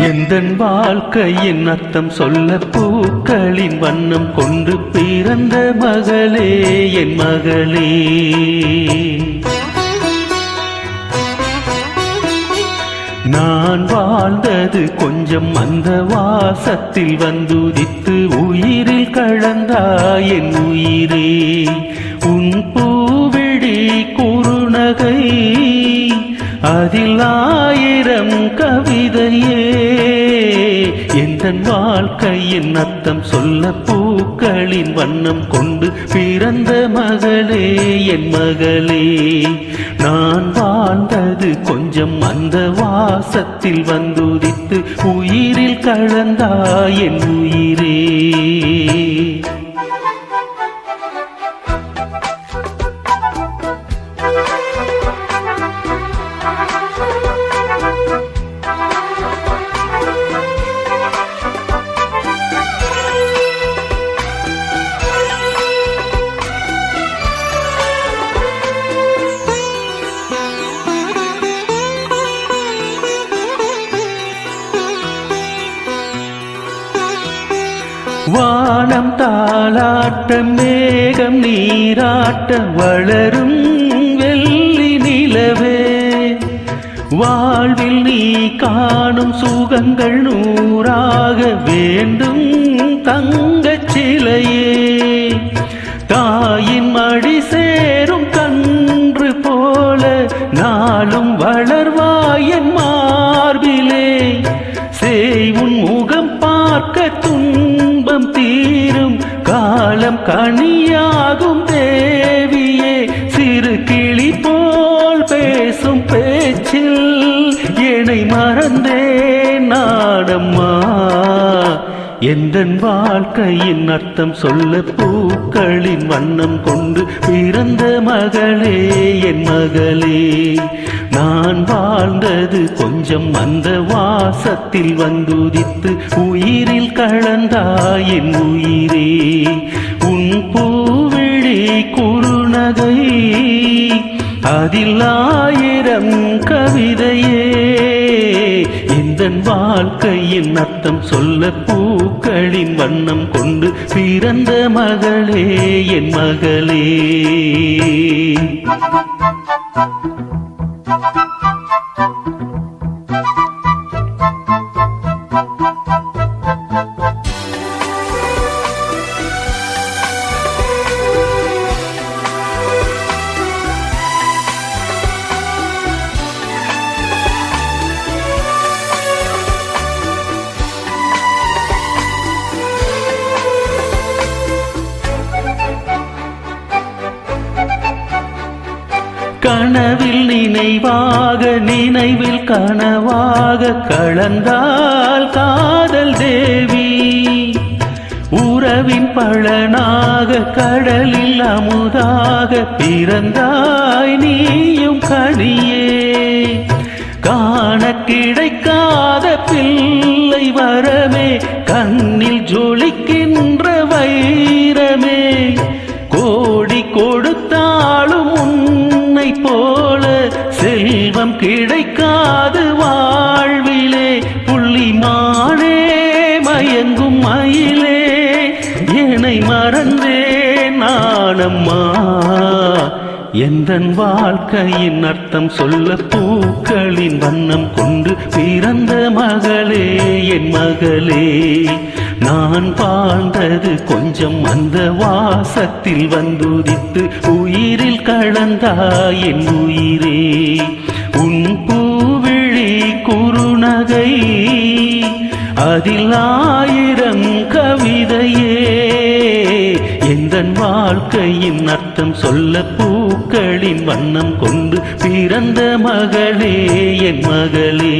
எந்தன் வாழ்க்கையின் அர்த்தம் சொல்ல பூக்களின் வண்ணம் கொண்டு பிறந்த மகளே என் மகளே. நான் வாழ்ந்தது கொஞ்சம் அந்த வாசத்தில் வந்துதித்து உயிரில் கலந்தாய் என் உயிரே. உன் பூவிழி குறுநகை அதில் 1000 கவிதையே. எந்தன் வாழ்க்கையின் அர்த்தம் சொல்ல பூக்களின் வண்ணம் கொண்டு பிறந்த மகளே என் மகளே. நான் வாழ்ந்தது கொஞ்சம் அந்த வாசத்தில் வந்துதித்து உயிரில் கலந்தாய் என் உயிரே. வானம் தாளாட்ட மேகம் நீராட்ட வளரும் வெள்ளி நிலவே. வாழ்வில் நீ காணும் சுகங்கள் 100ஆக வேண்டும் தங்கச் சிலையே. தாயின் மடி சேரும் கன்று போல நாளும் வளர்வாய் என் மார்பிலே. சேய் முகம் பார்க்க துன்பம் தீரும் காலம் கனியாகும் தேவியே. சிறு கிளி போல் பேசும் பேச்சில் என்னை மறந்தேன் நாடம்மா. எந்தன் வாழ்க்கையின் அர்த்தம் சொல்ல பூக்களின் வண்ணம் கொண்டு பிறந்த மகளே என் மகளே. நான் வாழ்ந்தது கொஞ்சம் அந்த வாசத்தில் வந்துதித்து உயிரில் கலந்தாய் என் உயிரே. உன் பூவிழி குறுநகை அதில் 1000 கவிதையே. எந்தன் வாழ்க்கையின் அர்த்தம் சொல்ல பூக்களின் வண்ணம் கொண்டு பிறந்த மகளே என் மகளே. கனவில் நினைவாக நினைவில் கனவாக கலந்தால் காதல் தேவி. உறவின் பழனாக கடலில் அமுதாக பிறந்தாய் நீயும் கனியே. காண கிடைக்காத பிள்ளை வரமே கண்ணில் ஜொலிக்கின்ற வைரமே. கோடி கொடுத்தாலும் உன்னை போல செல்வம் கிடைக்காது வாழ்விலே. புள்ளிமானே மயங்கும் மயிலே என்னை மறந்தேன் நானம்மா. எந்தன் வாழ்க்கையின் அர்த்தம் சொல்ல பூக்களின் வண்ணம் கொண்டு பிறந்த மகளே என் மகளே. நான் வாழ்ந்தது கொஞ்சம் அந்த வாசத்தில் வந்துதித்து உயிரில் கலந்தாய் என் உயிரே. உன் பூவிழி குறுநகை அதில் 1000 கவிதையே. எந்தன் வாழ்க்கையின் அர்த்தம் சொல்ல பூக்களின் வண்ணம் கொண்டு பிறந்த மகளே என் மகளே.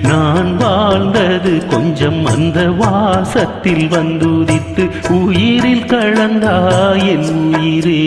நான் வாழ்ந்தது கொஞ்சம் அந்த வாசத்தில் வந்துதித்து உயிரில் கலந்தாய் என் உயிரே.